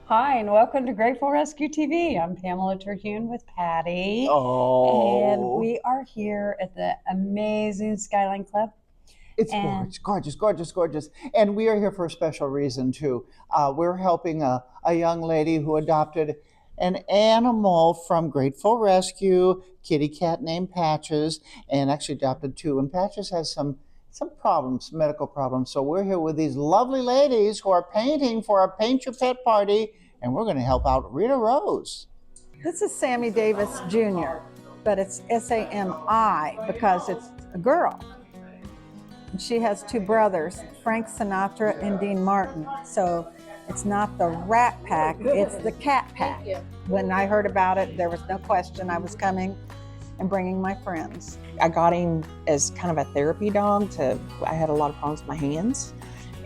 Hi, and welcome to Grateful Rescue TV. I'm Pamela Terhune with Patty. Oh. And we are here at the amazing Skyline Club. It's gorgeous. And we are here for a special reason, too. We're helping a young lady who adopted an animal from Grateful Rescue, kitty cat named Patches, and actually adopted two. And Patches has some problems, medical problems. So we're here with these lovely ladies who are painting for our Paint Your Pet party, and we're going to help out Rita Rose. This is Sammy Davis Jr., but it's S-A-M-I because it's a girl. She has two brothers, Frank Sinatra and Dean Martin. So it's not the Rat Pack, it's the Cat Pack. When I heard about it, there was no question I was coming and bringing my friends. I got him as kind of a therapy dog. I had a lot of problems with my hands.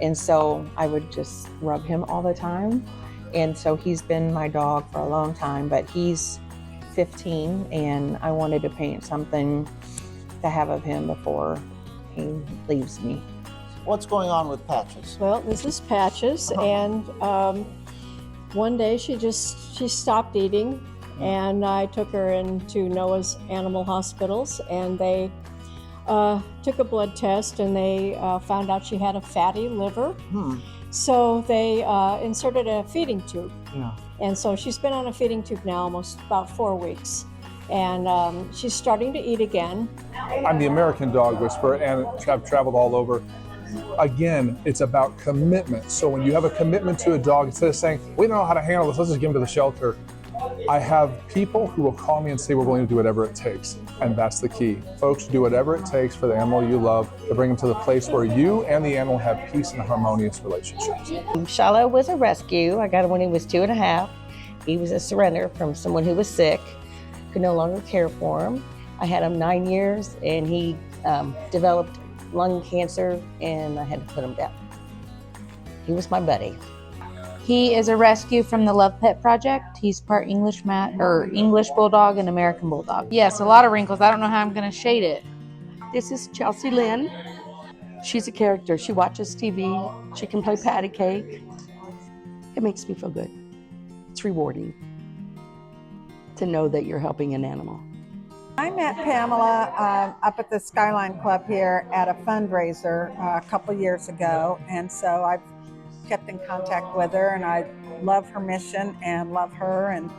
And so I would just rub him all the time. And so he's been my dog for a long time, but he's 15 and I wanted to paint something to have of him before he leaves me. What's going on with Patches? Well, this is Patches, and one day she stopped eating, and I took her into Noah's Animal Hospitals, and they took a blood test, and they found out she had a fatty liver. So they inserted a feeding tube. Yeah. And so she's been on a feeding tube now almost about 4 weeks. And she's starting to eat again. I'm the American Dog Whisperer, and I've traveled all over. Again, it's about commitment. So when you have a commitment to a dog, instead of saying, we don't know how to handle this, let's just give him to the shelter. I have people who will call me and say we're willing to do whatever it takes. And that's the key. Folks, do whatever it takes for the animal you love to bring him to the place where you and the animal have peace and harmonious relationships. Shiloh was a rescue. I got him when he was 2.5. He was a surrender from someone who was sick, could no longer care for him. I had him 9 years and he developed lung cancer and I had to put him down. He was my buddy. He is a rescue from the Love Pet Project. He's part English Bulldog and American Bulldog. Yes, a lot of wrinkles. I don't know how I'm going to shade it. This is Chelsea Lynn. She's a character. She watches TV. She can play patty cake. It makes me feel good. It's rewarding to know that you're helping an animal. I met Pamela up at the Skyline Club here at a fundraiser a couple years ago, and so I've kept in contact with her, and I love her mission and love her, and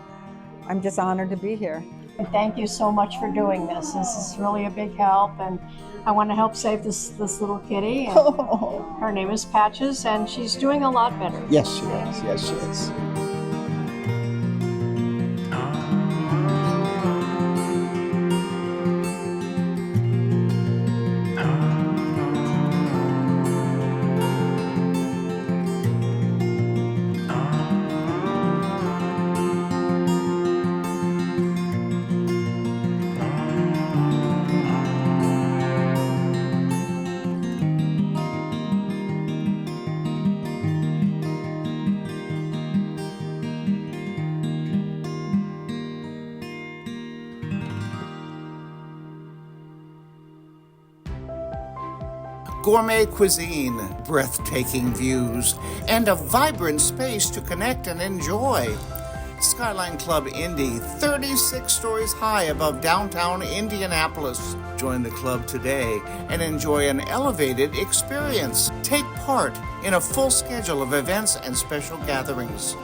I'm just honored to be here. Thank you so much for doing this. This is really a big help, and I want to help save this little kitty. And her name is Patches, and she's doing a lot better. Yes, she is. Yes, she is. Gourmet cuisine, breathtaking views, and a vibrant space to connect and enjoy. Skyline Club Indy, 36 stories high above downtown Indianapolis. Join the club today and enjoy an elevated experience. Take part in a full schedule of events and special gatherings.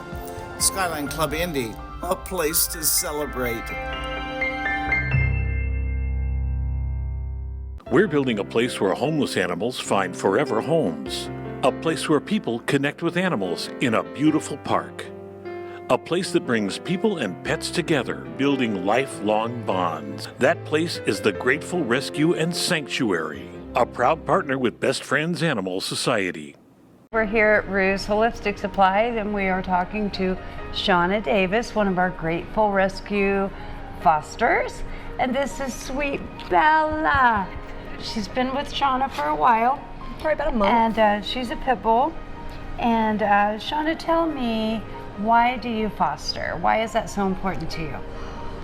Skyline Club Indy, a place to celebrate. We're building a place where homeless animals find forever homes. A place where people connect with animals in a beautiful park. A place that brings people and pets together, building lifelong bonds. That place is the Grateful Rescue and Sanctuary, a proud partner with Best Friends Animal Society. We're here at Rue's Holistic Supply, and we are talking to Shauna Davis, one of our Grateful Rescue fosters. And this is sweet Bella. She's been with Shauna for a while. Probably about a month. And she's a pit bull. And Shauna, tell me, why do you foster? Why is that so important to you?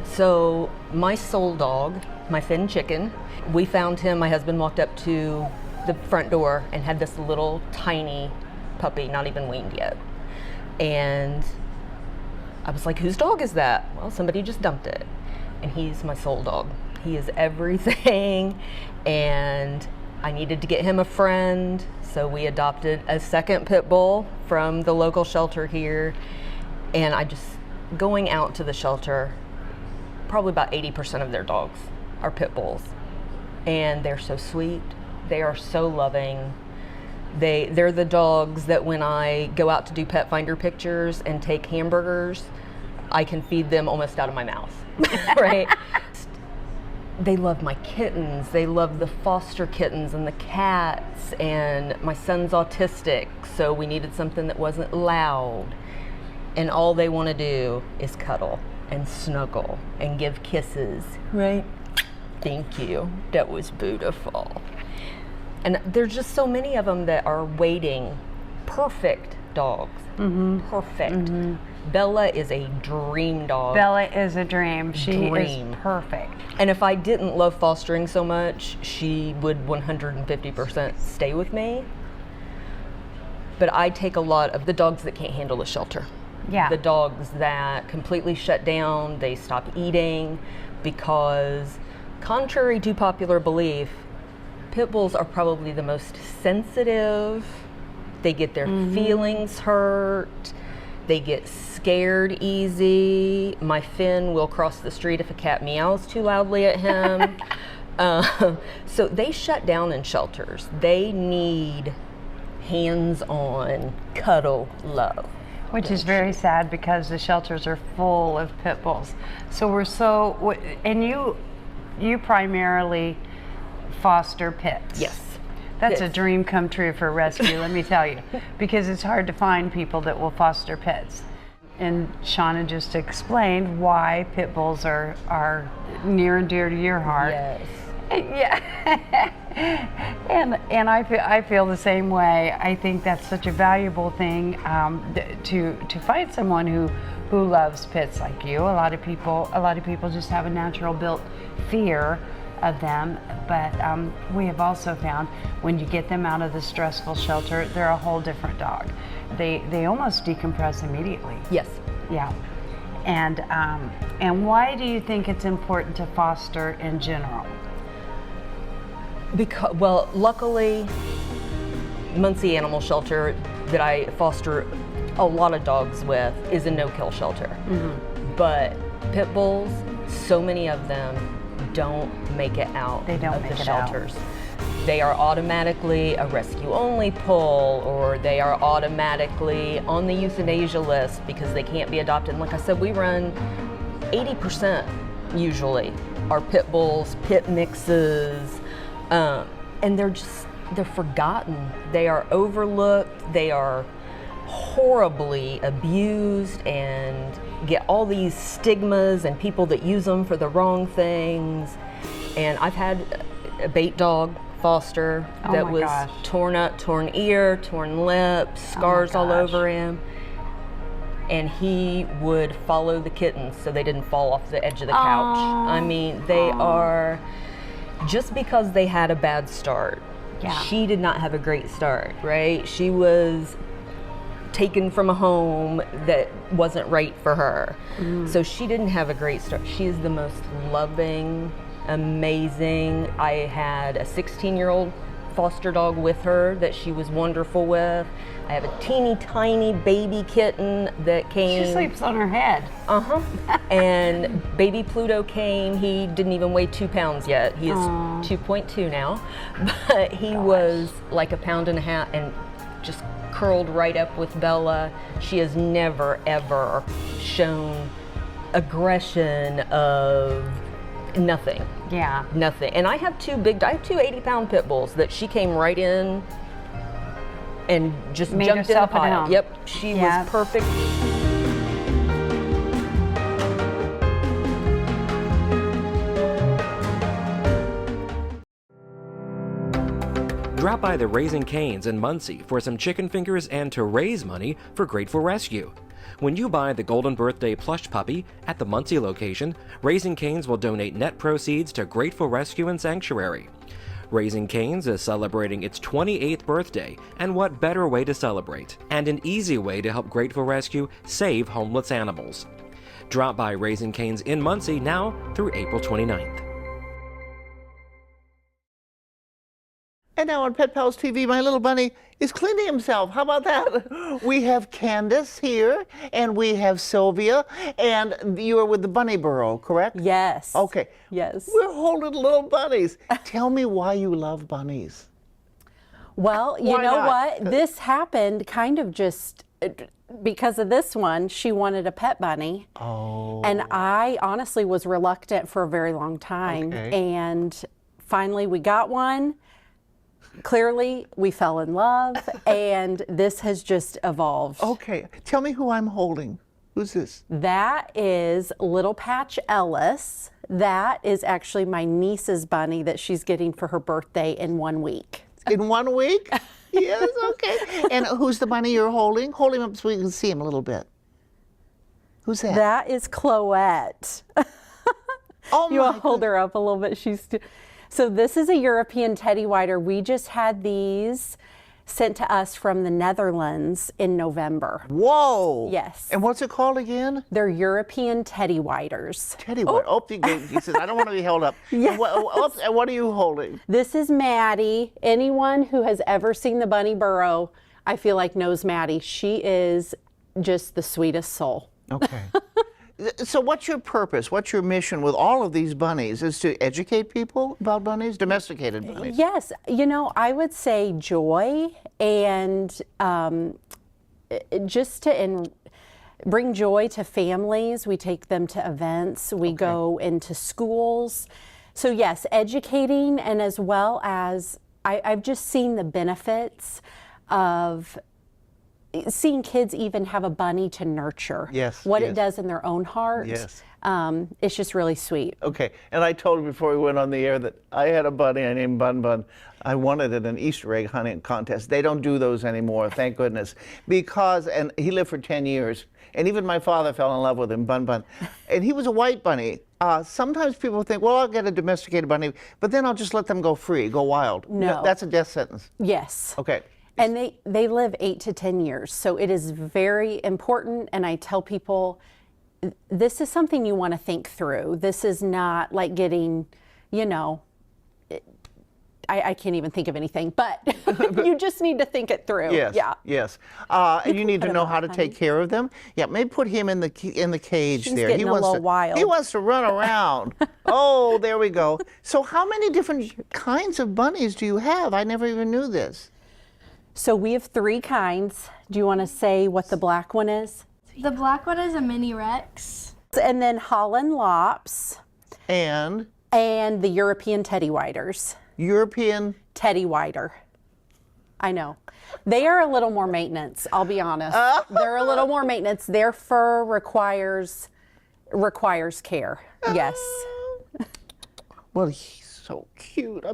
So my soul dog, my Finn chicken, we found him, my husband walked up to the front door and had this little tiny puppy, not even weaned yet. And I was like, whose dog is that? Well, somebody just dumped it. And he's my soul dog. He is everything. And I needed to get him a friend. So we adopted a second pit bull from the local shelter here. And going out to the shelter, probably about 80% of their dogs are pit bulls. And they're so sweet. They are so loving. They're the dogs that when I go out to do pet finder pictures and take hamburgers, I can feed them almost out of my mouth, right? They love my kittens. They love the foster kittens and the cats, and my son's autistic, so we needed something that wasn't loud. And all they want to do is cuddle and snuggle and give kisses, right? Thank you. That was beautiful. And there's just so many of them that are waiting. Perfect dogs. Perfect. Bella is a dream dog. Bella is a dream. She is perfect. And if I didn't love fostering so much, she would 150% stay with me. But I take a lot of the dogs that can't handle the shelter. Yeah. The dogs that completely shut down, they stop eating, because contrary to popular belief, pit bulls are probably the most sensitive. They get their feelings hurt. They get scared easy. My Finn will cross the street if a cat meows too loudly at him. So they shut down in shelters. They need hands-on cuddle love. Which is very sad because the shelters are full of pit bulls. So and you primarily foster pits. Yes. That's a dream come true for rescue, let me tell you, because it's hard to find people that will foster pits. And Shauna just explained why pit bulls are near and dear to your heart. Yes. Yeah. and I feel the same way. I think that's such a valuable thing to find someone who loves pits like you. A lot of people just have a natural built fear of them, but we have also found when you get them out of the stressful shelter, they're a whole different dog. They almost decompress immediately. Yes. Yeah. And why do you think it's important to foster in general? Because, well, luckily, Muncie Animal Shelter that I foster a lot of dogs with is a no-kill shelter. But pit bulls, so many of them don't make it out of the shelters. They are automatically a rescue-only pull, or they are automatically on the euthanasia list because they can't be adopted. And like I said, we run 80% usually are pit bulls, pit mixes, and they're forgotten. They are overlooked. They are horribly abused and get all these stigmas and people that use them for the wrong things. And I've had a bait dog foster that was torn up, torn ear, torn lip, scars all over him. And he would follow the kittens so they didn't fall off the edge of the couch. I mean, they are, just because they had a bad start, she did not have a great start, right? She was taken from a home that wasn't right for her. So she didn't have a great start. She is the most loving, amazing. I had a 16-year-old foster dog with her that she was wonderful with. I have a teeny tiny baby kitten that came. She sleeps on her head. And baby Pluto came. He didn't even weigh 2 pounds yet. He is 2.2 now, but he was like 1.5 pounds and just curled right up with Bella. She has never ever shown aggression of nothing. Yeah. Nothing. And I have two 80-pound pit bulls that she came right in and just made jumped in the herself at pile. home. Yep. She was perfect. Drop by the Raising Cane's in Muncie for some chicken fingers and to raise money for Grateful Rescue. When you buy the Golden Birthday plush puppy at the Muncie location, Raising Cane's will donate net proceeds to Grateful Rescue and Sanctuary. Raising Cane's is celebrating its 28th birthday, and what better way to celebrate? And an easy way to help Grateful Rescue save homeless animals. Drop by Raising Cane's in Muncie now through April 29th. And now on Pet Pals TV, my little bunny is cleaning himself. How about that? We have Candace here, and we have Sylvia, and you are with the Bunny Burrow, correct? Yes. Okay. Yes. We're holding little bunnies. Tell me why you love bunnies. Well, you Why know not? what? This happened kind of just because of this one. She wanted a pet bunny. Oh. And I honestly was reluctant for a very long time. Okay. And finally we got one. Clearly, we fell in love, and this has just evolved. Okay. Tell me who I'm holding. Who's this? That is Little Patch Ellis. That is actually my niece's bunny that she's getting for her birthday in 1 week. In 1 week? Yes, okay. And who's the bunny you're holding? Hold him up so we can see him a little bit. Who's that? That is Chloette. Oh You want to hold her up a little bit? So this is a European Teddy Whiter. We just had these sent to us from the Netherlands in November. Whoa! Yes. And what's it called again? They're European Teddy Whiters. Teddy White. Oh, he says, I don't want to be held up. Yes. And what are you holding? This is Maddie. Anyone who has ever seen the Bunny Burrow, I feel like knows Maddie. She is just the sweetest soul. Okay. So what's your purpose? What's your mission with all of these bunnies? Is to educate people about bunnies, domesticated bunnies? Yes, you know, I would say joy and just to bring joy to families. We take them to events. We go into schools. So yes, educating, and as well as I've just seen the benefits of seeing kids even have a bunny to nurture. Yes, what yes. it does in their own heart. Yes. It's just really sweet. Okay, and I told you before we went on the air that I had a bunny I named Bun Bun. I won it at an Easter egg hunting contest. They don't do those anymore, thank goodness. And he lived for 10 years. And even my father fell in love with him, Bun Bun. And he was a white bunny. Sometimes people think, well, I'll get a domesticated bunny, but then I'll just let them go free, go wild. No. That's a death sentence. Yes. Okay. And they live 8 to 10 years. So it is very important. And I tell people, this is something you want to think through. This is not like getting, you know, I can't even think of anything, but you just need to think it through. Yes, Yeah. yes. And you need to know how to take care of them. Yeah, maybe put him in the cage She's there. getting a little wild. He wants to run around. Oh, there we go. So how many different kinds of bunnies do you have? I never even knew this. So we have 3 kinds. Do you want to say what the black one is? The black one is a mini Rex. And then Holland Lops. And the European Teddy Whiters. European Teddy Whiter. I know. They are a little more maintenance, I'll be honest. They're a little more maintenance. Their fur requires care. Yes. Well, he's so cute.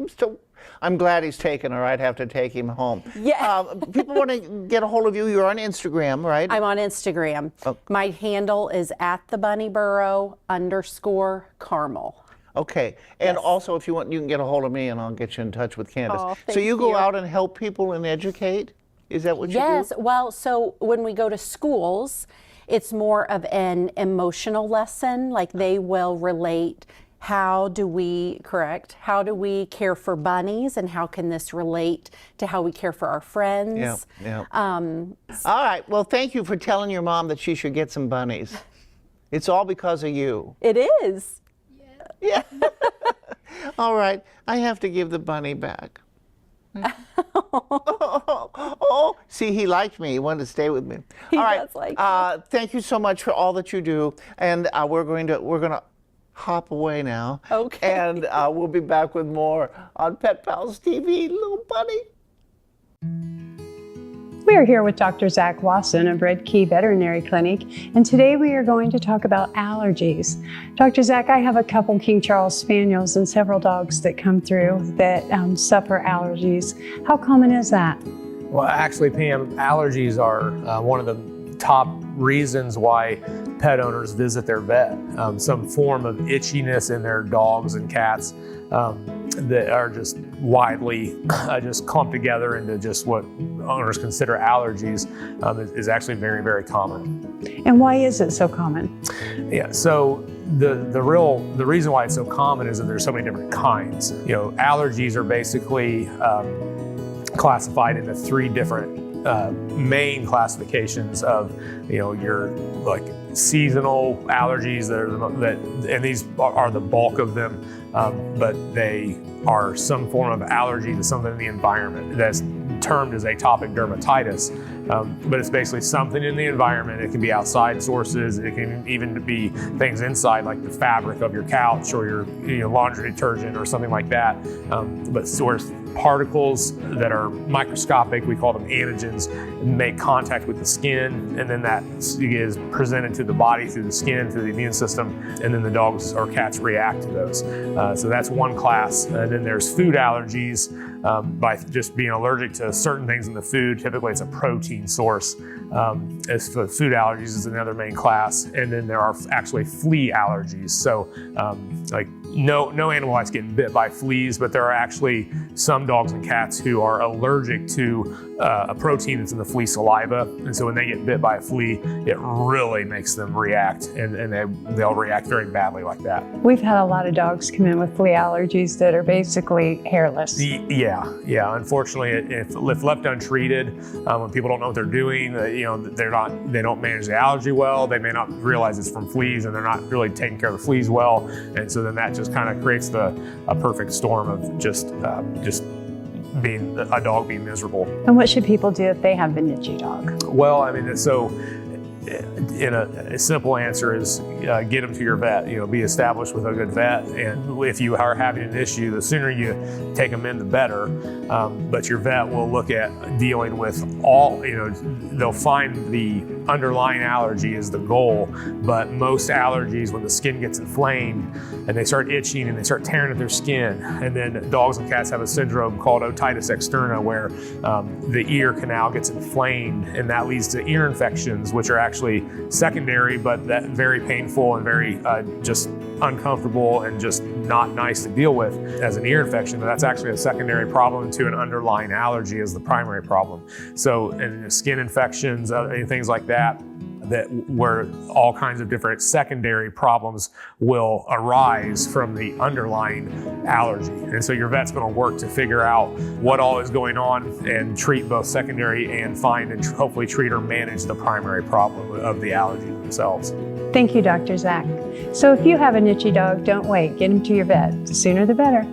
I'm glad he's taken her. I'd have to take him home. Yeah. People want to get a hold of you. You're on Instagram, right? I'm on Instagram. Oh. My handle is @thebunnyburrow_Carmel. Okay. And also, if you want, you can get a hold of me and I'll get you in touch with Candace. Oh, so thank you go you. out and help people and educate? Is that what you do? Yes. Well, so when we go to schools, it's more of an emotional lesson. Like they will relate, how do we care for bunnies, and how can this relate to how we care for our friends? Yeah. All right. Well, thank you for telling your mom that she should get some bunnies. It's all because of you. It is. Yeah. All right. I have to give the bunny back. Oh, see, he liked me. He wanted to stay with me. He all right. does like thank you so much for all that you do, and we're going to hop away now. Okay. And we'll be back with more on Pet Pals TV. Little bunny. We are here with Dr. Zach Wasson of Red Key Veterinary Clinic, and today we are going to talk about allergies. Dr. Zach, I have a couple King Charles Spaniels and several dogs that come through that suffer allergies. How common is that? Well, actually, Pam, allergies are one of the top reasons why pet owners visit their vet. Some form of itchiness in their dogs and cats that are just widely just clumped together into just what owners consider allergies is actually very, very common. And why is it so common? Yeah, so the reason why it's so common is that there's so many different kinds. You know, allergies are basically classified into 3 different main classifications of, you know, your like seasonal allergies and these are the bulk of them, but they are some form of allergy to something in the environment that's termed as atopic dermatitis. But it's basically something in the environment. It can be outside sources. It can even be things inside, like the fabric of your couch or your laundry detergent or something like that. But source particles that are microscopic, we call them antigens, make contact with the skin, and then that is presented to the body through the skin, through the immune system, and then the dogs or cats react to those. So that's one class. And then there's food allergies, by just being allergic to certain things in the food. Typically it's a protein source. As for food allergies is another main class. And then there are actually flea allergies. So like no animal likes getting bit by fleas, but there are actually some dogs and cats who are allergic to a protein that's in the flea saliva. And so when they get bit by a flea, it really makes them react, and they'll react very badly like that. We've had a lot of dogs come in with flea allergies that are basically hairless. Yeah. Unfortunately, if left untreated, when people don't know what they're doing, they don't manage the allergy well. They may not realize it's from fleas, and they're not really taking care of the fleas well. And so then that just kind of creates a perfect storm of just being a dog being miserable. And what should people do if they have an itchy dog? Well, I mean, so in a simple answer is get them to your vet. Be established with a good vet, and if you are having an issue, the sooner you take them in, the better. But your vet will look at dealing with all. They'll find the underlying allergy is the goal. But most allergies, when the skin gets inflamed and they start itching and they start tearing at their skin, and then dogs and cats have a syndrome called otitis externa, where the ear canal gets inflamed, and that leads to ear infections, which are actually secondary, but that very painful and very just uncomfortable and just not nice to deal with as an ear infection. But that's actually a secondary problem to an underlying allergy as the primary problem. So, and skin infections, things like that, where all kinds of different secondary problems will arise from the underlying allergy. And so your vet's going to work to figure out what all is going on and treat both secondary and find and hopefully treat or manage the primary problem of the allergy themselves. Thank you, Dr. Zach. So if you have an itchy dog, don't wait. Get him to your vet. The sooner the better.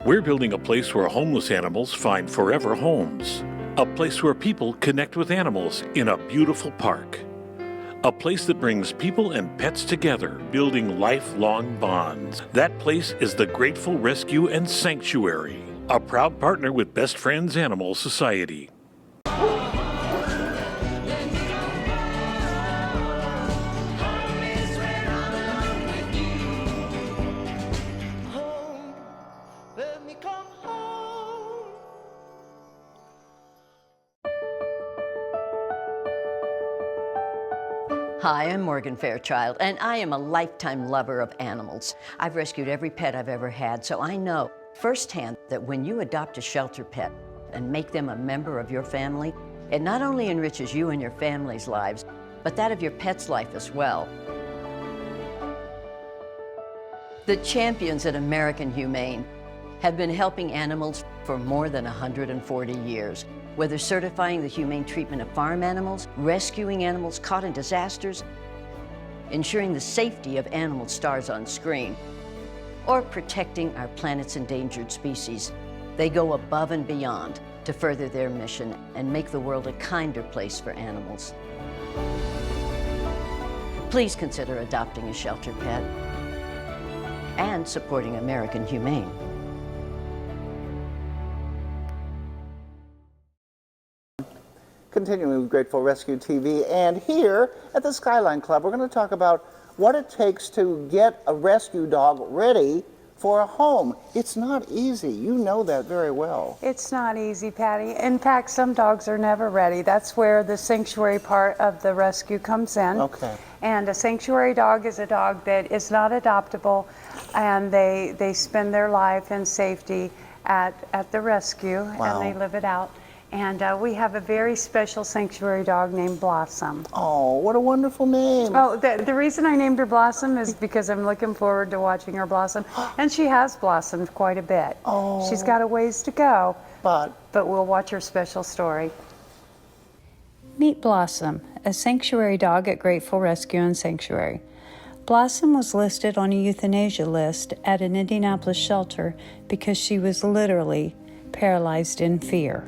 We're building a place where homeless animals find forever homes. A place where people connect with animals in a beautiful park. A place that brings people and pets together, building lifelong bonds. That place is the Grateful Rescue and Sanctuary, a proud partner with Best Friends Animal Society. Hi, I'm Morgan Fairchild, and I am a lifetime lover of animals. I've rescued every pet I've ever had, so I know firsthand that when you adopt a shelter pet and make them a member of your family, it not only enriches you and your family's lives, but that of your pet's life as well. The champions at American Humane have been helping animals for more than 140 years. Whether certifying the humane treatment of farm animals, rescuing animals caught in disasters, ensuring the safety of animal stars on screen, or protecting our planet's endangered species, they go above and beyond to further their mission and make the world a kinder place for animals. Please consider adopting a shelter pet and supporting American Humane. Continuing with Grateful Rescue TV, and here at the Skyline Club, we're going to talk about what it takes to get a rescue dog ready for a home. It's not easy. You know that very well. It's not easy, Patty. In fact, some dogs are never ready. That's where the sanctuary part of the rescue comes in. Okay. And a sanctuary dog is a dog that is not adoptable, and they spend their life in safety at the rescue, Wow. and they live it out. And we have a very special sanctuary dog named Blossom. Oh, what a wonderful name. Oh, the reason I named her Blossom is because I'm looking forward to watching her blossom. And she has blossomed quite a bit. Oh. She's got a ways to go, but we'll watch her special story. Meet Blossom, a sanctuary dog at Grateful Rescue and Sanctuary. Blossom was listed on a euthanasia list at an Indianapolis shelter because she was literally paralyzed in fear.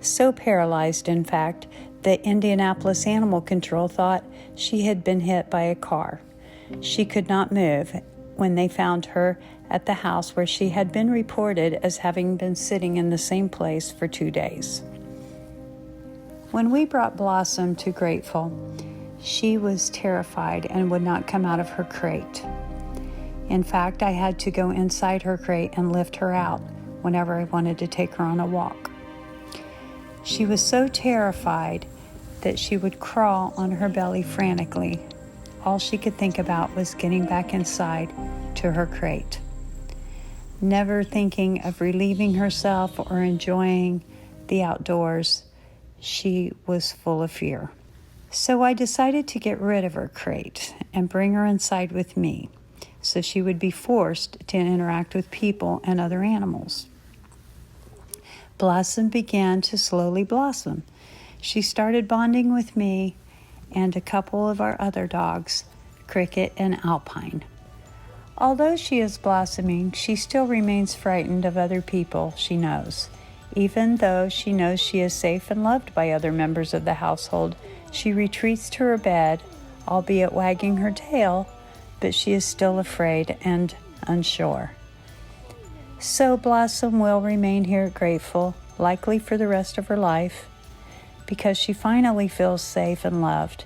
So paralyzed, in fact, that Indianapolis Animal Control thought she had been hit by a car. She could not move when they found her at the house where she had been reported as having been sitting in the same place for 2 days. When we brought Blossom to Grateful, she was terrified and would not come out of her crate. In fact, I had to go inside her crate and lift her out whenever I wanted to take her on a walk. She was so terrified that she would crawl on her belly frantically. All she could think about was getting back inside to her crate. Never thinking of relieving herself or enjoying the outdoors, she was full of fear. So I decided to get rid of her crate and bring her inside with me, so she would be forced to interact with people and other animals. Blossom began to slowly blossom. She started bonding with me and a couple of our other dogs, Cricket and Alpine. Although she is blossoming, she still remains frightened of other people she knows. Even though she knows she is safe and loved by other members of the household, she retreats to her bed, albeit wagging her tail, but she is still afraid and unsure. So Blossom will remain here at Grateful, likely for the rest of her life, because she finally feels safe and loved,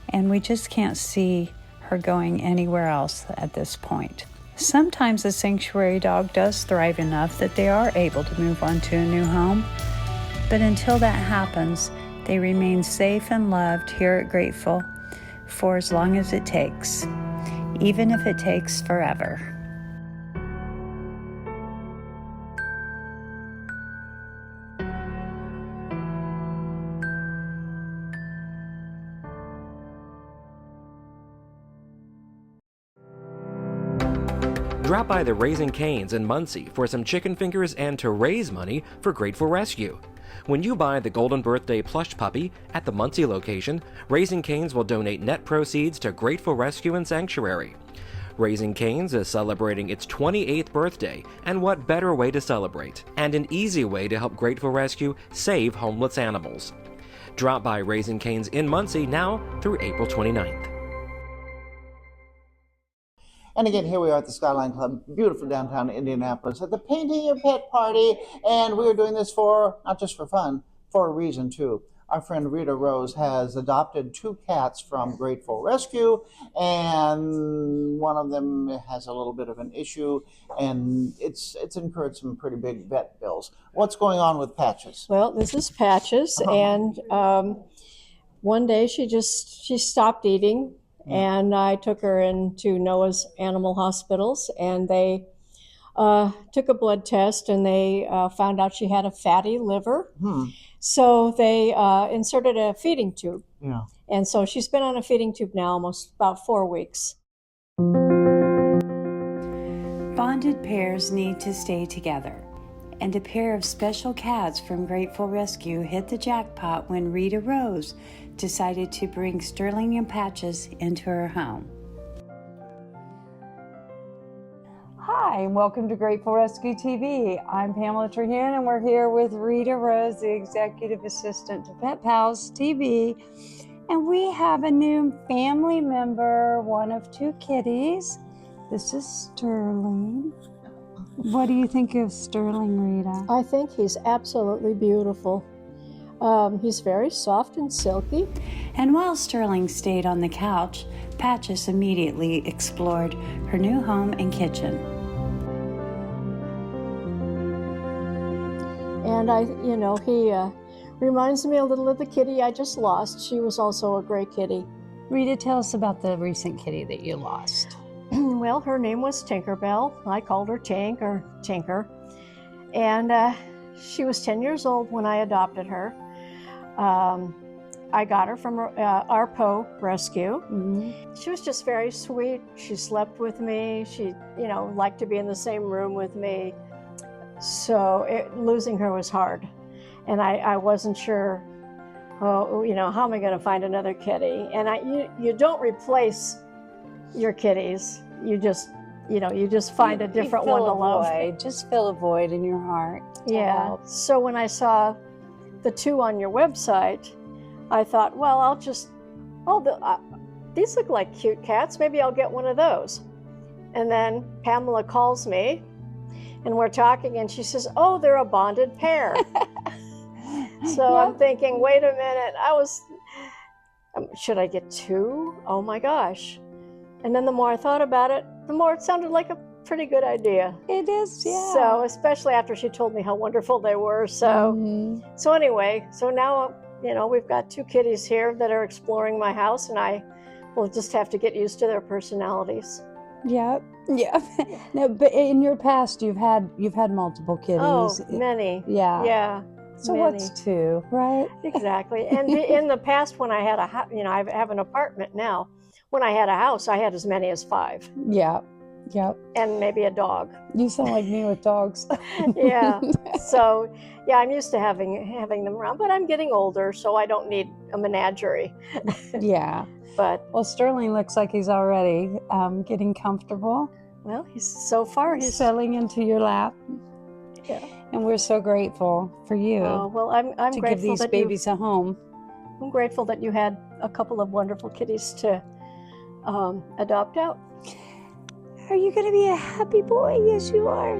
and we just can't see her going anywhere else at this point. Sometimes a sanctuary dog does thrive enough that they are able to move on to a new home, but until that happens, they remain safe and loved here at Grateful for as long as it takes, even if it takes forever. Drop by the Raising Cane's in Muncie for some chicken fingers and to raise money for Grateful Rescue. When you buy the Golden Birthday plush puppy at the Muncie location, Raising Cane's will donate net proceeds to Grateful Rescue and Sanctuary. Raising Cane's is celebrating its 28th birthday, and what better way to celebrate, and an easy way to help Grateful Rescue save homeless animals. Drop by Raising Cane's in Muncie now through April 29th. And again, here we are at the Skyline Club, beautiful downtown Indianapolis, at the Painting Your Pet Party. And we are doing this for, not just for fun, for a reason too. Our friend Rita Rose has adopted 2 cats from Grateful Rescue, and one of them has a little bit of an issue, and it's incurred some pretty big vet bills. What's going on with Patches? Well, this is Patches, and one day she stopped eating. And I took her into Noah's Animal Hospitals, and they took a blood test, and they found out she had a fatty liver. So they inserted a feeding tube. Yeah. And so she's been on a feeding tube now almost about 4 weeks. Bonded pairs need to stay together. And a pair of special cats from Grateful Rescue hit the jackpot when Rita Rose decided to bring Sterling and Patches into her home. Hi, and welcome to Grateful Rescue TV. I'm Pamela Trahan, and we're here with Rita Rose, the Executive Assistant to Pet Pals TV. And we have a new family member, one of 2 kitties. This is Sterling. What do you think of Sterling, Rita? I think he's absolutely beautiful. He's very soft and silky. And while Sterling stayed on the couch, Patches immediately explored her new home and kitchen. And he reminds me a little of the kitty I just lost. She was also a gray kitty. Rita, tell us about the recent kitty that you lost. Well, her name was Tinkerbell. I called her Tink or Tinker. And she was 10 years old when I adopted her. I got her from Arpo Rescue. Mm-hmm. She was just very sweet. She slept with me. She, liked to be in the same room with me. So losing her was hard. And I wasn't sure, how am I going to find another kitty? And you don't replace your kitties. You just find a different one to love. Just fill a void in your heart. Yeah. So when I saw the two on your website, I thought, well, these look like cute cats. Maybe I'll get one of those. And then Pamela calls me and we're talking and she says, oh, they're a bonded pair. So I'm thinking, wait a minute, should I get two? Oh my gosh. And then the more I thought about it, the more it sounded like a pretty good idea. It is, yeah. So especially after she told me how wonderful they were. So, so anyway, so now, we've got two kitties here that are exploring my house and I will just have to get used to their personalities. Yeah. No, but in your past, you've had multiple kitties. Oh, many. Yeah. Yeah. So many. what's two, right? Exactly. And in the past, when I had I have an apartment now. When I had a house, I had as many as 5. Yeah. And maybe a dog. You sound like me with dogs. Yeah. So, yeah, I'm used to having them around, but I'm getting older, so I don't need a menagerie. Yeah. But well, Sterling looks like he's already getting comfortable. Well, he's settling into your lap. Yeah. And we're so grateful for you. Oh, well, I'm to grateful give these that babies a home. I'm grateful that you had a couple of wonderful kitties to adopt out. Are you going to be a happy boy? Yes, you are.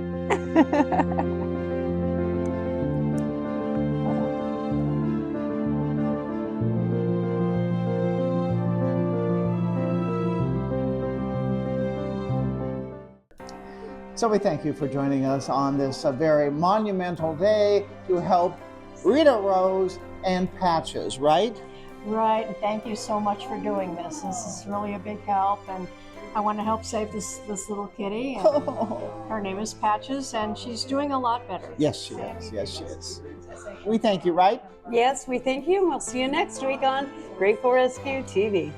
So we thank you for joining us on this very monumental day to help Rita Rose and Patches, right? Right. Thank you so much for doing this. This is really a big help, and I want to help save this little kitty. And her name is Patches, and she's doing a lot better. Yes, she is. Yes, she is. We thank you, right? Yes, we thank you, and we'll see you next week on Grateful Rescue TV.